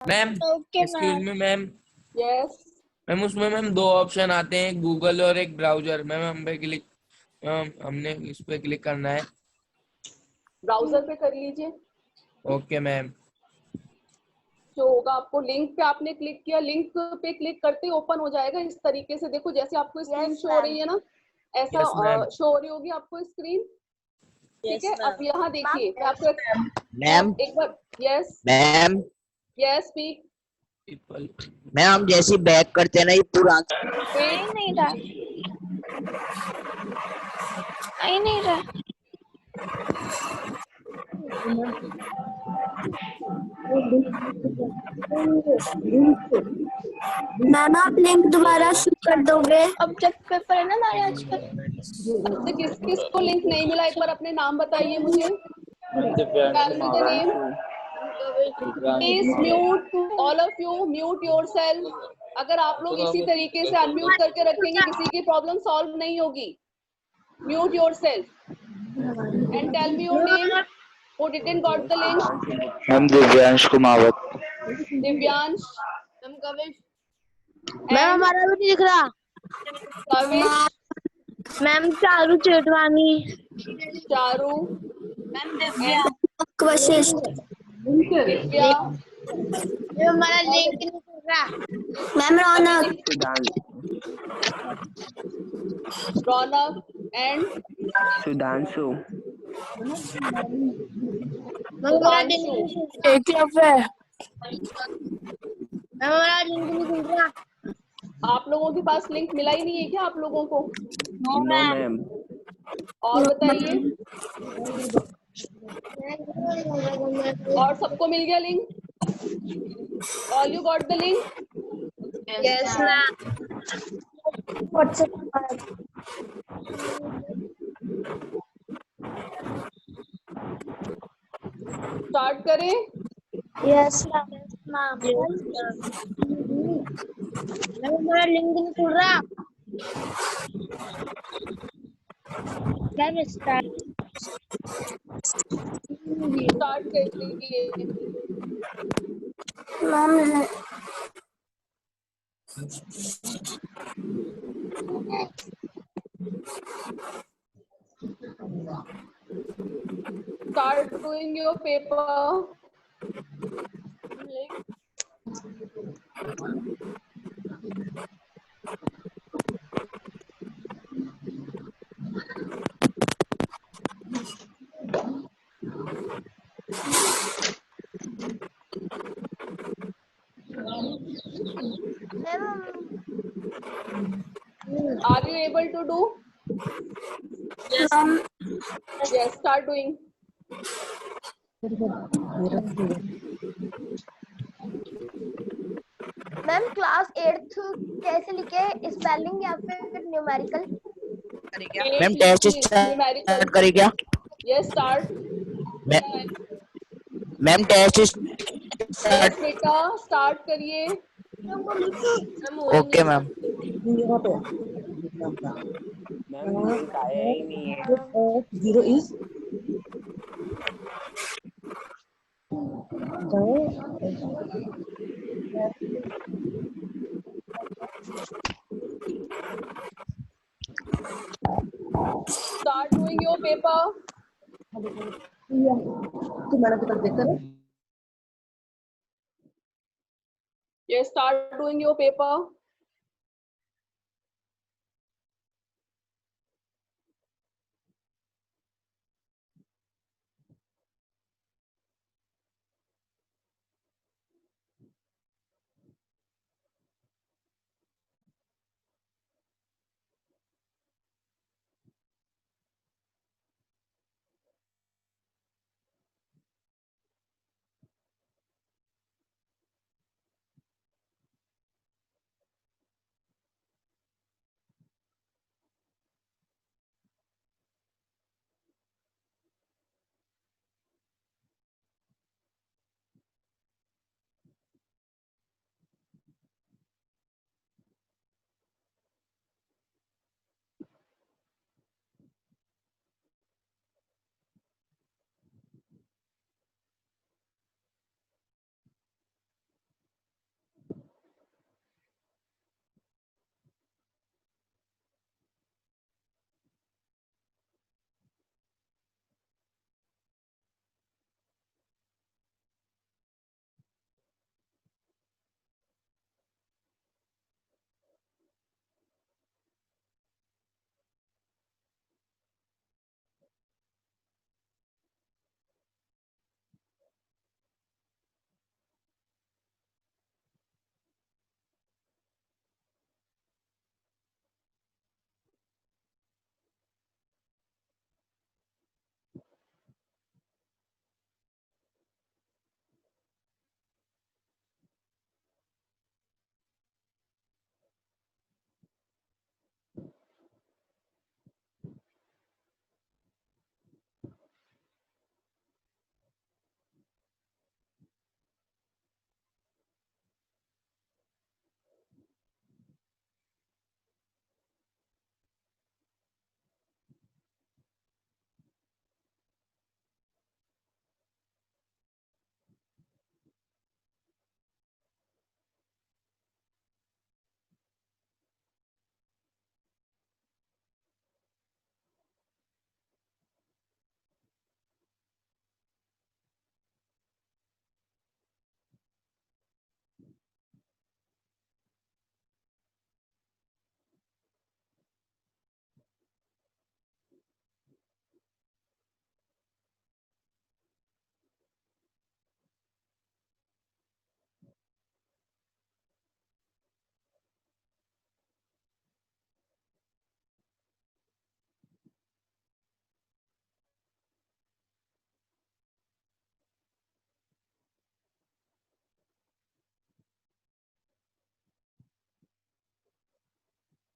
Ma'am okay excuse me ma'am. Yes ma'am उसमें ma'am दो option आते हैं, गूगल और एक ब्राउजर। मैम हम पे क्लिक हमने इस पे क्लिक करना है। ब्राउजर पे कर लीजिए। Okay ma'am. जो होगा आपको लिंक पे आपने क्लिक किया, लिंक पे क्लिक करते ही ओपन हो जाएगा इस तरीके से। देखो जैसे आपको स्क्रीन शो हो रही है ना, ऐसा यस मैम। शो हो रही होगी आपको स्क्रीन। ठीक है, अब यहाँ देखिए मैं आपको मैम एक बार। Yes ma'am yes speak. Ma'am हम जैसे बैक करते हैं ना, ये पूरा आई नहीं रहा, आई नहीं रहा। मैम आप लिंक दोबारा शुरू कर दोगे? अब जब पेपर है ना हमारे आज का। आपसे किस किस को लिंक नहीं मिला, एक बार अपने नाम बताइए मुझे। Tell me the name. Please mute all of you, mute yourself. अगर आप लोग इसी तरीके से अनम्यूट करके रखेंगे किसी की प्रॉब्लम सॉल्व नहीं होगी। Mute yourself and tell me your name. Who didn't got the link? Ma'am Divyansh Kumawat. Divyansh. Ma'am हमारा भी नहीं दिख रहा। कविश। मैम चारू चेटवानी। चारू। वशिष्ठ। दिव्या। हमारा लिंक नहीं दिख रहा। Ma'am Raunak. Raunak and Sudhanshu. Sudhanshu. Eklavya. Ma'am हमारा लिंक नहीं दिख रहा। आप लोगों के पास लिंक मिला ही नहीं है क्या आप लोगों को? No ma'am. और बताइए, और सबको मिल गया link? All you got the link? Yes ma'am. Start करें? Yes ma'am. मैम हमारा लिंक नहीं खुल रहा। मैम स्टार्ट करिए। Ma'am Start doing your paper. Are you able to do? Ma'am Yes, start doing. Ma'am class 8th कैसे लिखे, spelling या फिर numerical? Ma'am test Numerical. Start करें क्या? Yes, start. Ma'am test Yes, बेटा start करिए। Okay ma'am. Ma'am link आया ही नहीं है। Zero is Start doing your paper. Yes, start doing your paper.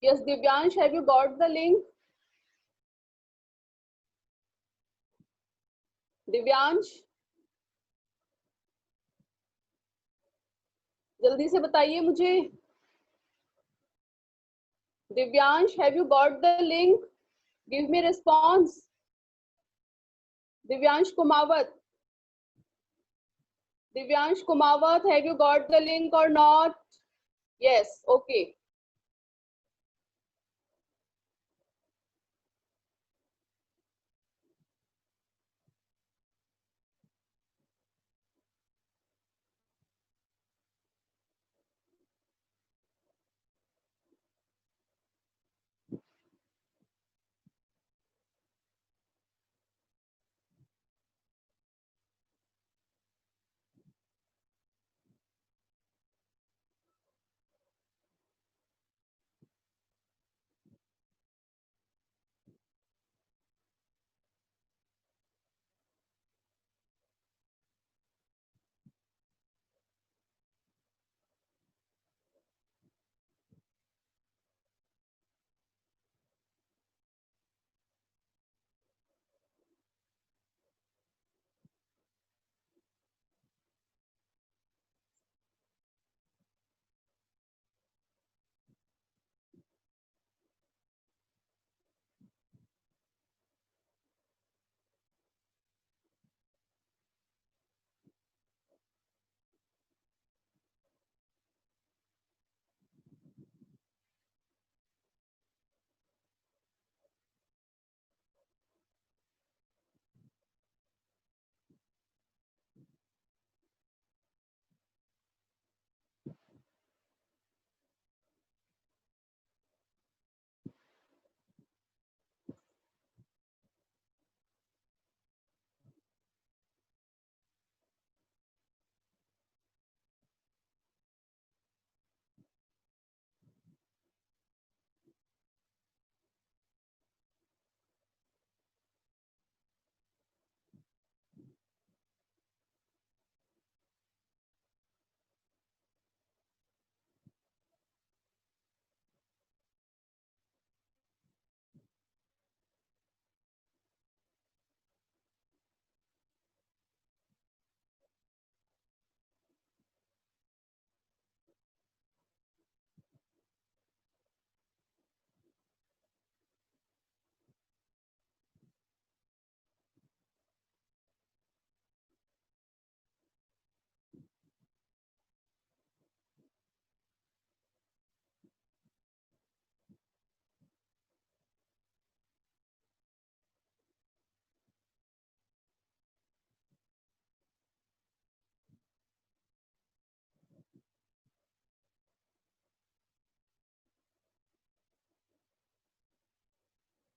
Yes, Divyansh, have you got the link? Divyansh, जल्दी से बताइए मुझे. Divyansh, have you got the link? Give me response. Divyansh Kumawat. Divyansh Kumawat, have you got the link or not? Yes, okay.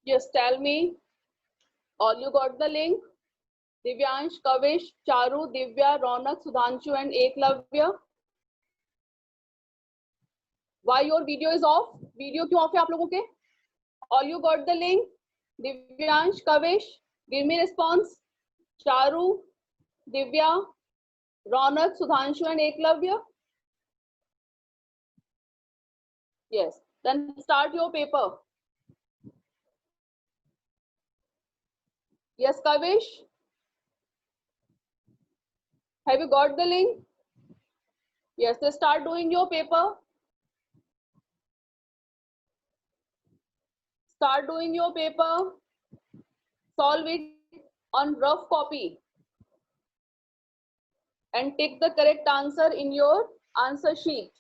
Yes, tell me. All you got the link? Divyansh, Kavish, Charu, Divya, Ronak, Sudhanshu, and Eklavya. Why your video is off? Video क्यों off है आप लोगों के? All you got the link? Divyansh, Kavish, give me response. Charu, Divya, Ronak, Sudhanshu, and Eklavya. Yes. Then start your paper. Yes, Kavish. Have you got the link? Yes, then start doing your paper. Start doing your paper. Solve it on rough copy. And take the correct answer in your answer sheet.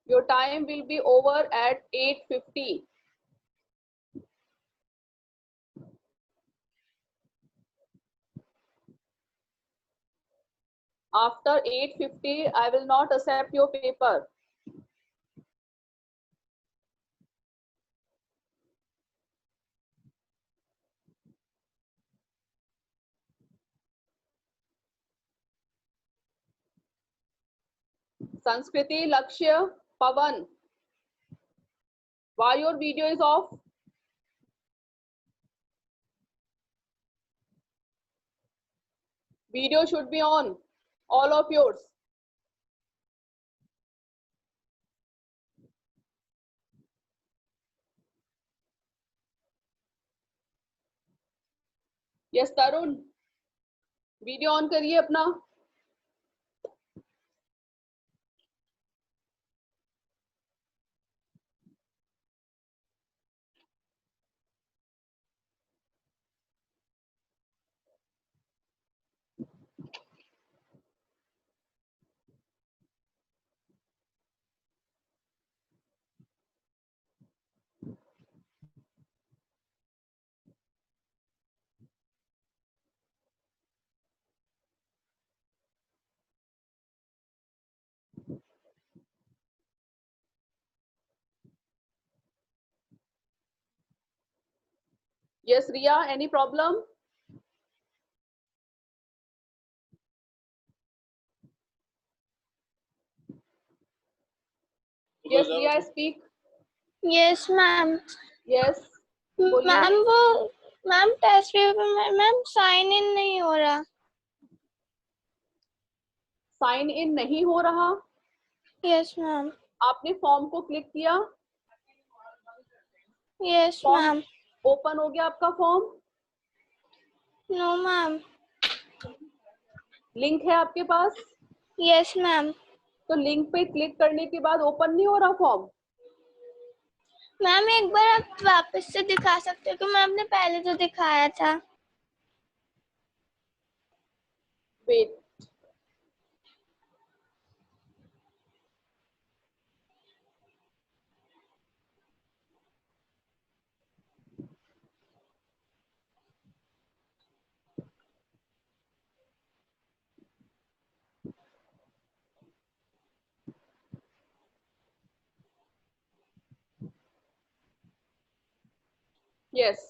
Your time will be over at 8:50. After 8:50, I will not accept your paper. Sanskriti, Lakshya, Pavan. Why your video is off? Video should be on. All of yours. Yes, Tarun. Video on करिए अपना. Yes, Ria, any problem? Yes, Ria, speak. Yes, ma'am. Yes. बोलिए. Ma'am वो ma'am test paper में ma'am sign in नहीं हो रहा. Sign in नहीं हो रहा. Yes ma'am. आपने फॉर्म को क्लिक किया. Yes ma'am. ओपन हो गया आपका फॉर्म. No ma'am. लिंक है आपके पास. Yes ma'am. तो लिंक पे क्लिक करने के बाद ओपन नहीं हो रहा फॉर्म. मैम एक बार आप वापस से दिखा सकते हो कि मैम ने पहले तो दिखाया था. वेट. यस.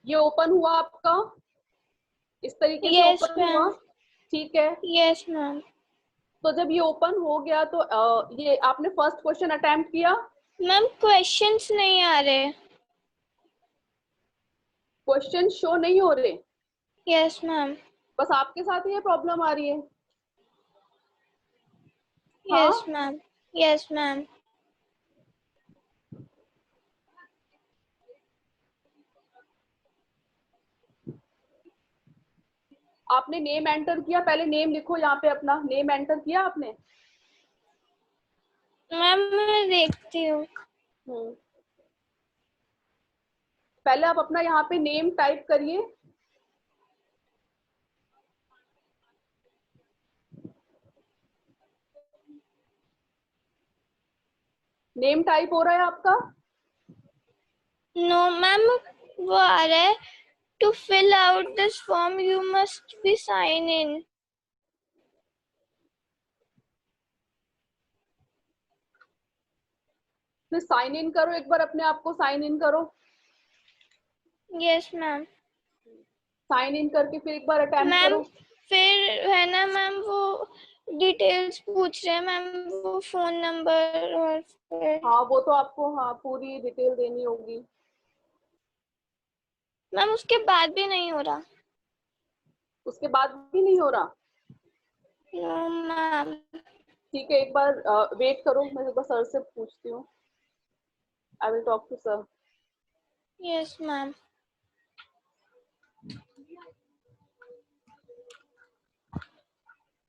ये ओपन हुआ आपका. इस तरीके से Yes, ओपन हुआ. ma'am. ठीक है. Yes ma'am. तो जब ये ओपन हो गया तो ये आपने फर्स्ट क्वेश्चन अटेम्प्ट किया. मैम क्वेश्चंस नहीं आ रहे. क्वेश्चन शो नहीं हो रहे. Yes ma'am. बस आपके साथ ही ये प्रॉब्लम आ रही है. Yes ma'am. Yes ma'am. आपने नेम एंटर किया. पहले नेम लिखो यहाँ पे. अपना नेम एंटर किया आपने. मैम मैं देखती हूँ. पहले आप अपना यहाँ पे नेम टाइप करिए. नेम टाइप हो रहा है आपका. नो मैम वो आ रहा है to fill out this form you must be sign in. फिर साइन इन करो. एक बार अपने आप को साइन इन करो. Yes ma'am. साइन इन करके फिर एक बार अटेम्प्ट मैम करो. फिर है ना मैम वो डिटेल्स पूछ रहे हैं मैम वो फोन नंबर और फिर हाँ वो तो आपको पूरी डिटेल देनी होगी. मैम उसके बाद भी नहीं हो रहा. उसके बाद भी नहीं हो रहा. No ma'am. ठीक है. एक बार वेट करो. मैं एक बार सर से पूछती हूँ. I will talk to sir. Yes ma'am.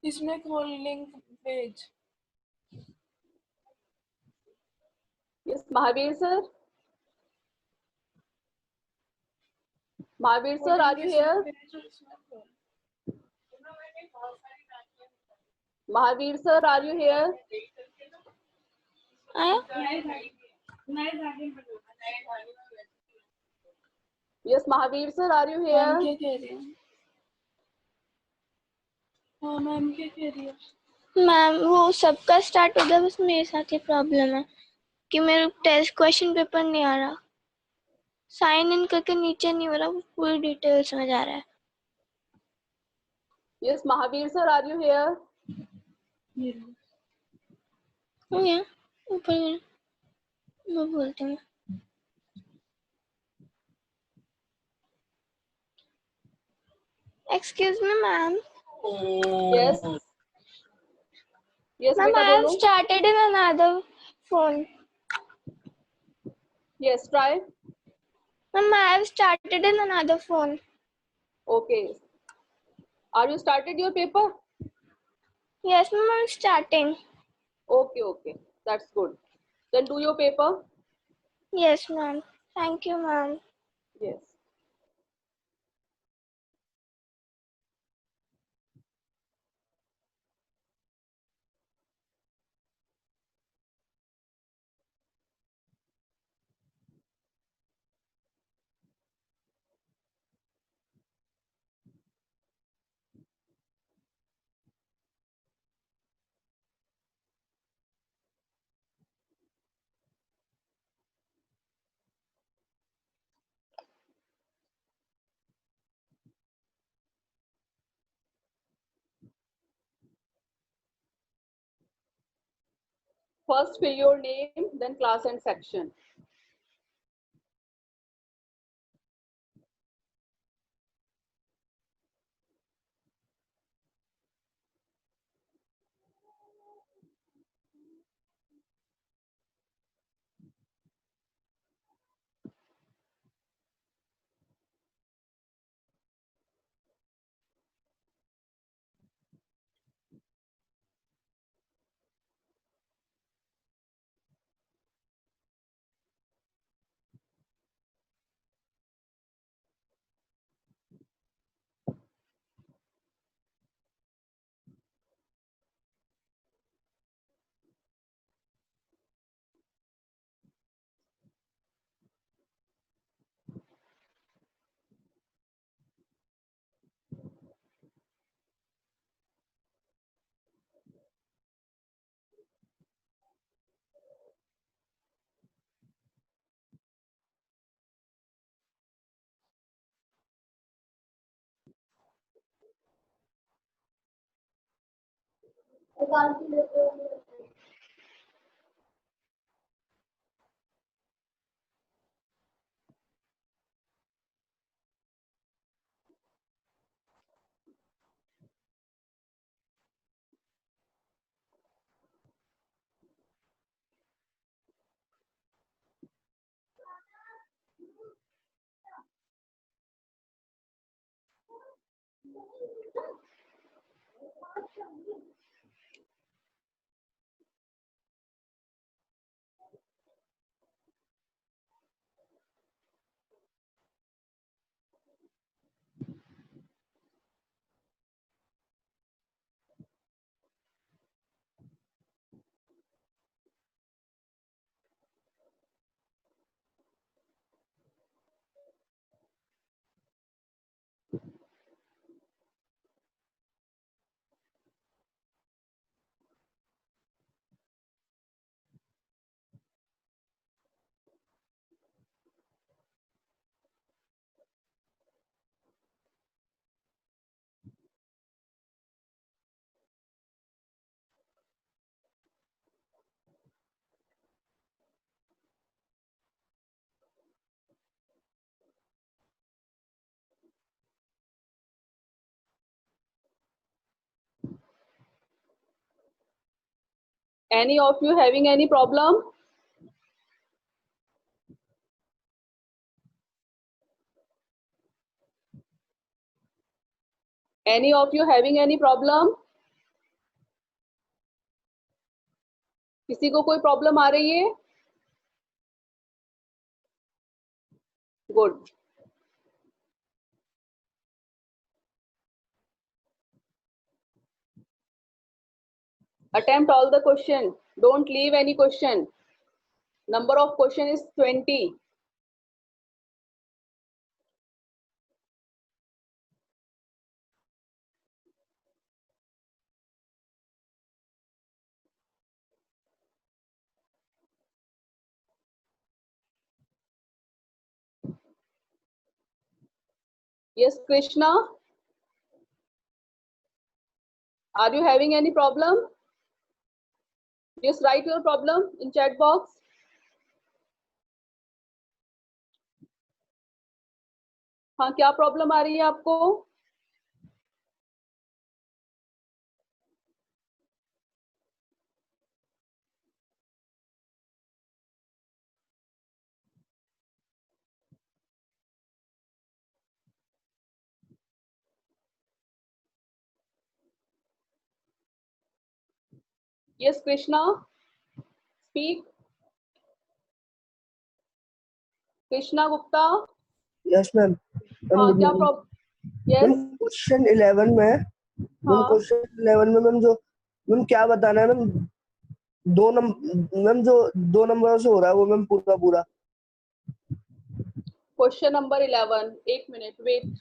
इसमें खोल link page. Yes Mahavir sir. Mahavir sir are you here. Mahavir sir are you here. Yes Mahavir sir are you here. क्या कह रही है? हाँ मैम क्या कह रही है? मैम वो सबका स्टार्ट हो गया बस मेरे साथ ही प्रॉब्लम है कि मेरे टेस्ट क्वेश्चन पेपर नहीं आ रहा. साइन इन करके नीचे नहीं हो रहा. वो पूरी डिटेल्स में जा रहा है. Yes Mahavir sir are you here. हो गया ऊपर गया. मैं बोलती हूँ. Excuse me, ma'am. Yes. Yes, Ma'am, बेटा I have बोलो. started in another phone. Yes, try. Ma'am, I have started in another phone. Okay. Are you started your paper? Yes, ma'am, I'm starting. Okay, okay. That's good. Then do your paper. Yes, ma'am. Thank you, ma'am. Yes. First fill your name, then class and section. Any of you having any problem? Any of you having any problem? किसी को कोई problem आ रही है? Good. Attempt all the question. Don't leave any question. Number of question is 20. Yes, Krishna. Are you having any problem? Just write your problem in chat box. हाँ, क्या problem आ रही है आपको? Yes, Krishna, speak. Krishna Gupta. Yes ma'am. Ma'am हाँ, good क्या morning. Yes. Ma'am question 11 में, ma'am हाँ, question 11 में मैम जो मैम क्या बताना है मैम, दो नंबर मैम जो 2 नंबरों से हो रहा है वो मैम पूरा पूरा। क्वेश्चन नंबर 11, एक minute wait.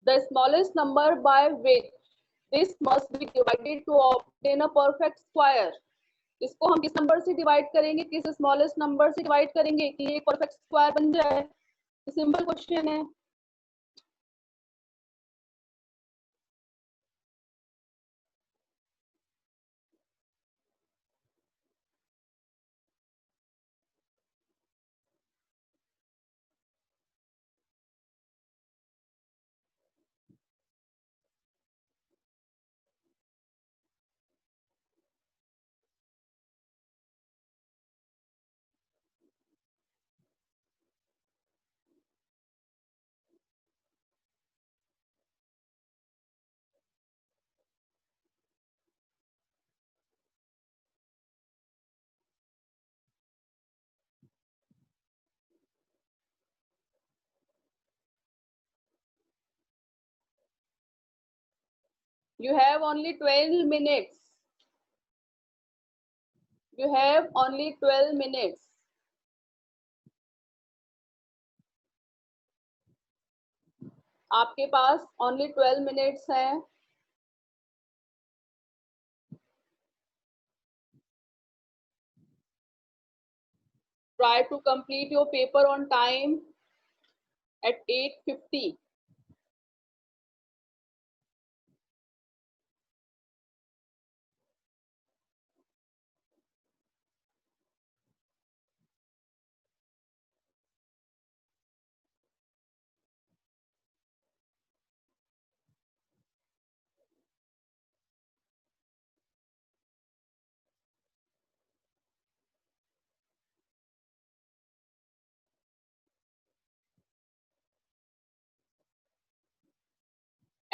The smallest number by which this must be divided to obtain a perfect square. इसको हम किस नंबर से डिवाइड करेंगे, किस स्मॉलेस्ट नंबर से डिवाइड करेंगे कि ये परफेक्ट स्क्वायर बन जाए? सिंपल क्वेश्चन है। You have only 12 minutes. You have only 12 minutes. आपके पास only 12 minutes हैं। Try to complete your paper on time at 8:50.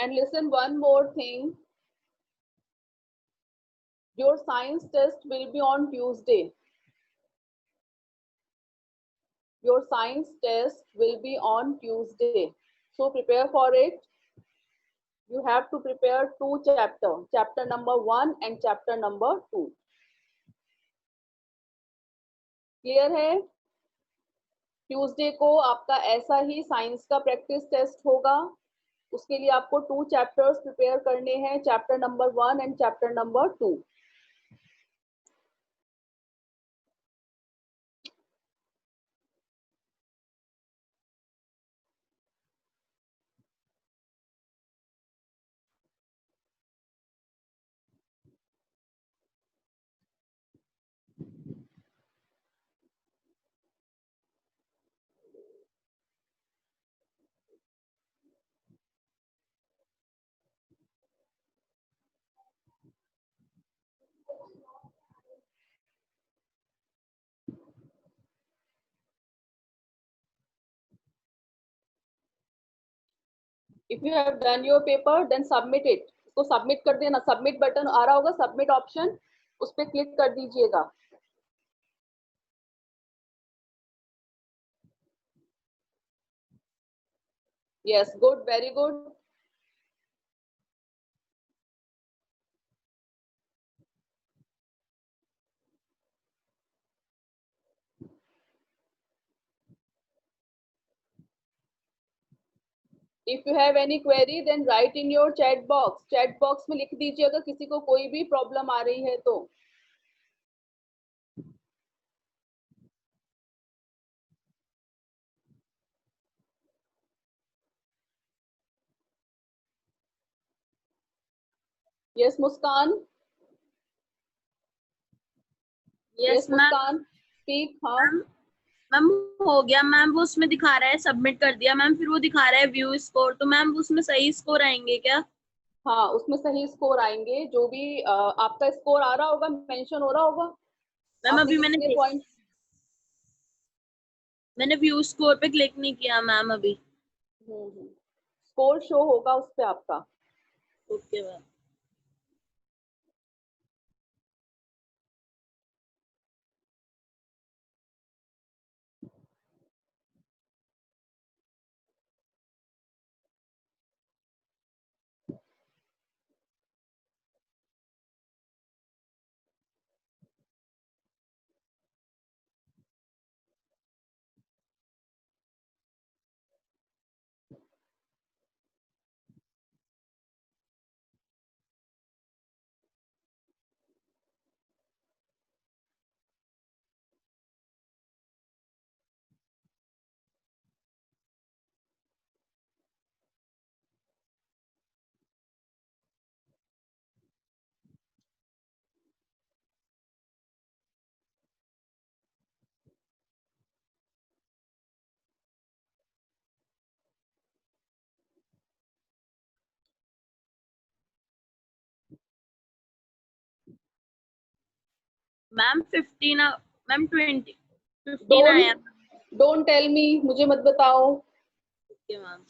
And listen one more thing. Your science test will be on Tuesday. Your science test will be on Tuesday. So prepare for it. You have to prepare 2 chapters, chapter number 1 and chapter number 2. Clear है? Tuesday को आपका ऐसा ही science का practice test होगा। उसके लिए आपको 2 chapters prepare करने हैं, chapter number 1 and chapter number 2। If you have done your paper, then submit it. इसको सबमिट कर देना. सबमिट बटन आ रहा होगा, सबमिट ऑप्शन, उस पर क्लिक कर दीजिएगा. Yes, good, very good. If you have any query, then write in your chat box. Chat box में लिख दीजिए अगर किसी को कोई भी प्रॉब्लम आ रही है तो. Yes, Muskaan. Yes ma'am. Muskaan, speak. हाँ. मैम हो गया मैम, वो उसमें दिखा रहा है सबमिट कर दिया मैम, फिर वो दिखा रहा है व्यू स्कोर, तो मैम उसमें सही स्कोर आएंगे क्या? हाँ, उसमें सही स्कोर आएंगे. जो भी आपका स्कोर आ रहा होगा, मेंशन हो रहा होगा. मैम आपने अभी कितने पॉइंट. मैंने व्यू स्कोर पे क्लिक नहीं किया मैम अभी. स्कोर शो होगा उस पे आपका. Okay ma'am. मैम 15 मैम 15 आया. डोंट टेल मी, मुझे मत बताओ. Okay ma'am.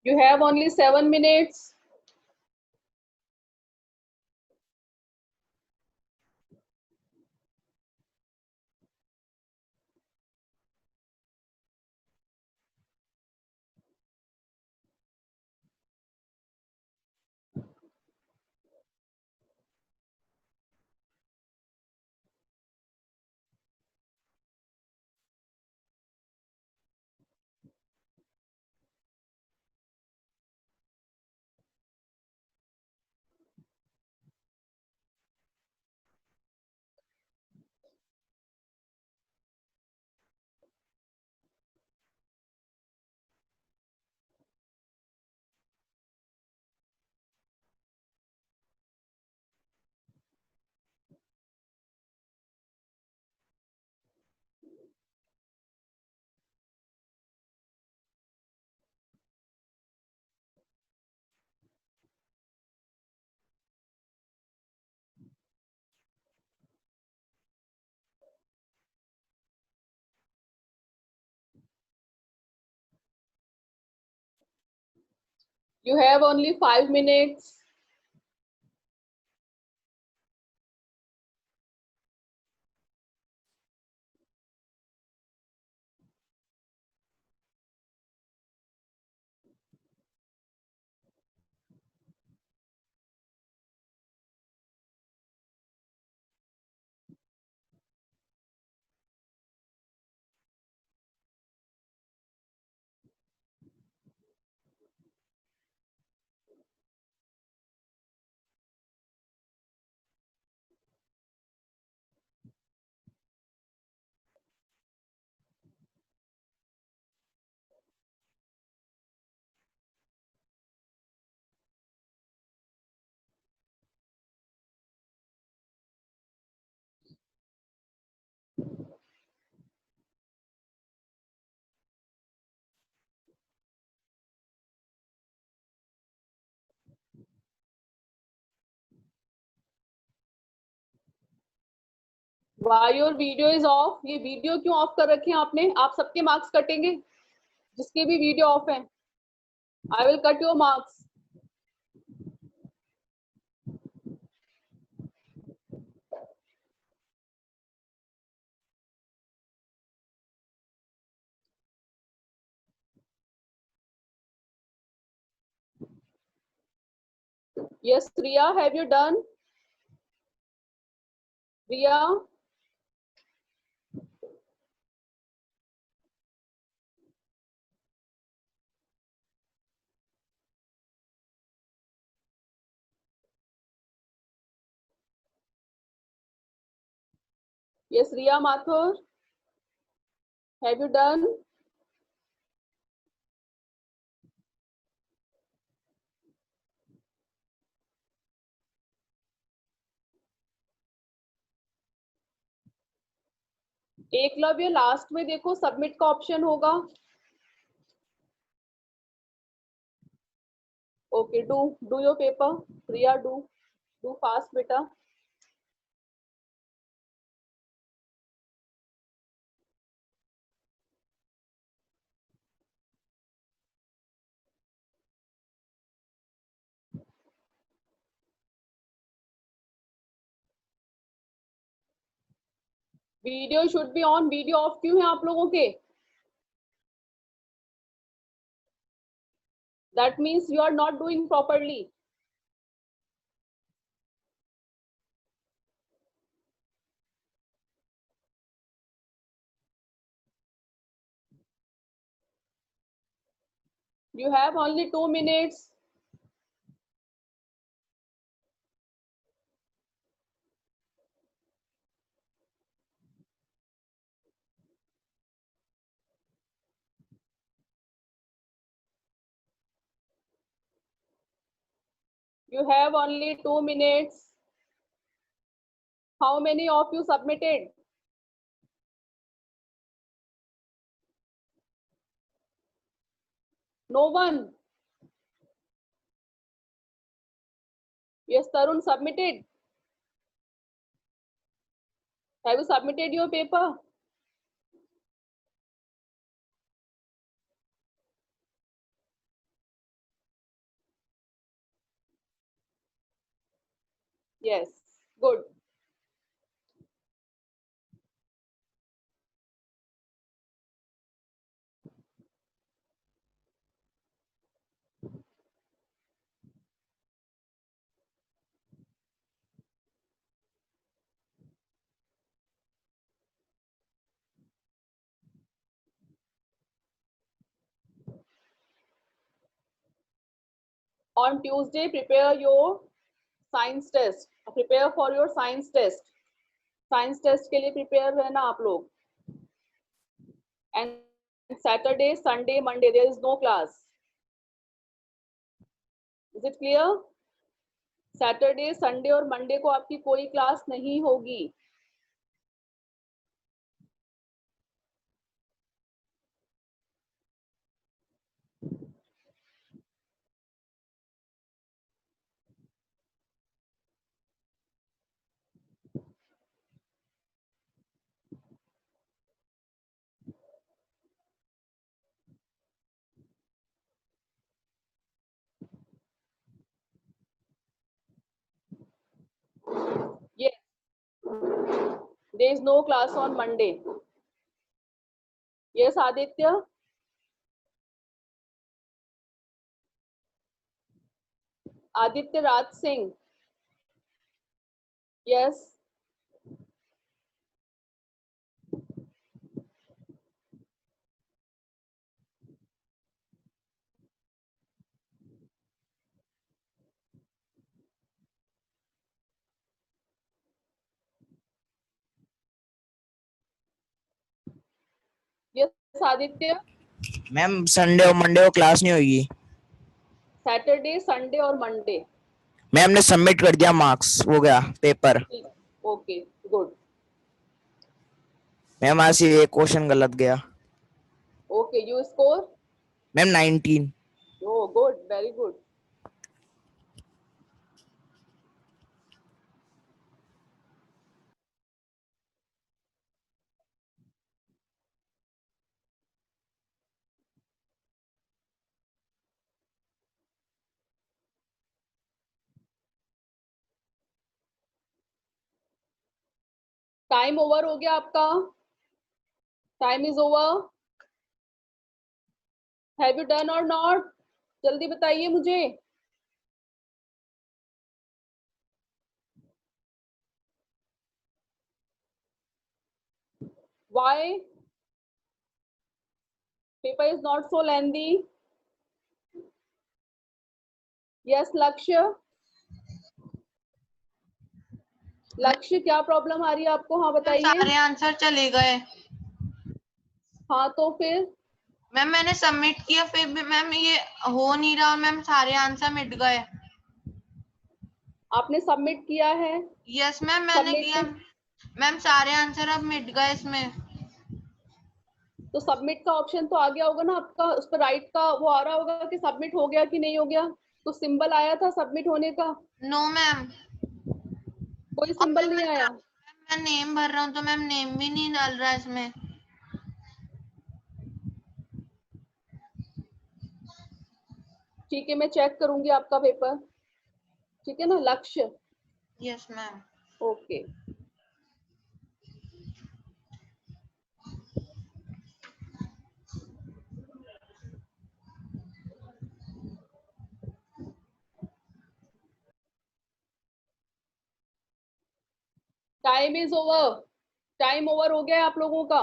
You have only 7 minutes. You have only 5 minutes. Why your video is off? ये वीडियो क्यों ऑफ कर रखे हैं आपने? आप सबके मार्क्स कटेंगे जिसके भी वीडियो ऑफ है. I will cut your marks. Yes, Riya, have you done? Riya? Yes, Riya Mathur, have you done? Eklavya last में देखो सबमिट का ऑप्शन होगा. Okay, do your paper. Priya, do fast, beta. Video should be on. Video off क्यों है आप लोगों के? That means you are not doing properly. You have only 2 minutes. You have only 2 minutes. How many of you submitted? No one. Yes, Tarun submitted. Have you submitted your paper? Yes, good. On Tuesday, prepare your science test. Prepare for your science test. Science test के लिए prepare रहना आप लोग. And Saturday, Sunday, Monday, there is no class. Is it clear? Saturday, Sunday और Monday को आपकी कोई class नहीं होगी. Yes, there is no class on Monday. Yes, Aditya. Aditya Raj Singh. Yes. Yes, Aditya. Ma'am Sunday और Monday को class नहीं होगी. Saturday, Sunday और Monday. मैम ने सबमिट कर दिया, मार्क्स हो गया पेपर. Okay, good. मैम आज सिर्फ एक क्वेश्चन गलत गया. Okay, you score? Ma'am 19. Oh, good, very good. Time over हो गया आपका, time is over. Have you done और नॉट? जल्दी बताइए मुझे। Why paper is not so lengthy? Yes, लक्ष्य, लक्ष्य क्या प्रॉब्लम आ रही है आपको? हाँ बताइए। सारे आंसर चले गए। हाँ तो फिर मैम मैंने सबमिट किया, फिर भी मैम ये हो नहीं रहा और मैम सारे आंसर मिट गए। आपने सबमिट किया है? यस मैम मैंने Submit किया। मैम सारे आंसर अब मिट गए इसमें। तो सबमिट का ऑप्शन तो आ गया होगा ना आपका, उस पर राइट का वो आ रहा होगा कि सबमिट हो गया कि नहीं हो गया, तो सिंबल आया था सबमिट होने का? नो मैम, कोई सिंबल नहीं आया। मैं नेम भर रहा हूँ तो मैम नेम भी नहीं डाल रहा है इसमें। ठीक है, मैं चेक करूंगी आपका पेपर, ठीक है ना Lakshya? Yes ma'am. Okay. Time is over, time over हो गया है आप लोगों का।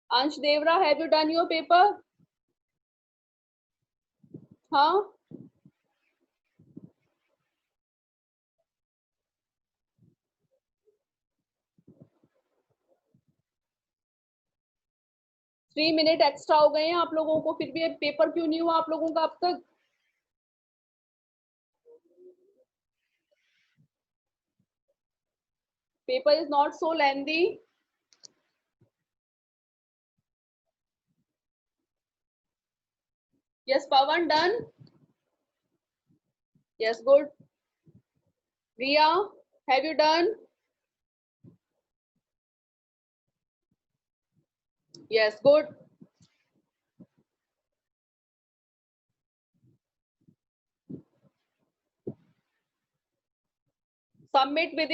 Ansh Devra, have you done your paper? हाँ, थ्री मिनट एक्स्ट्रा हो गए हैं आप लोगों को, फिर भी पेपर क्यों नहीं हुआ आप लोगों का अब तक? Paper is not so lengthy. Yes, Pawan, done? Yes, good. Riya, have you done? Yes, good. Submit with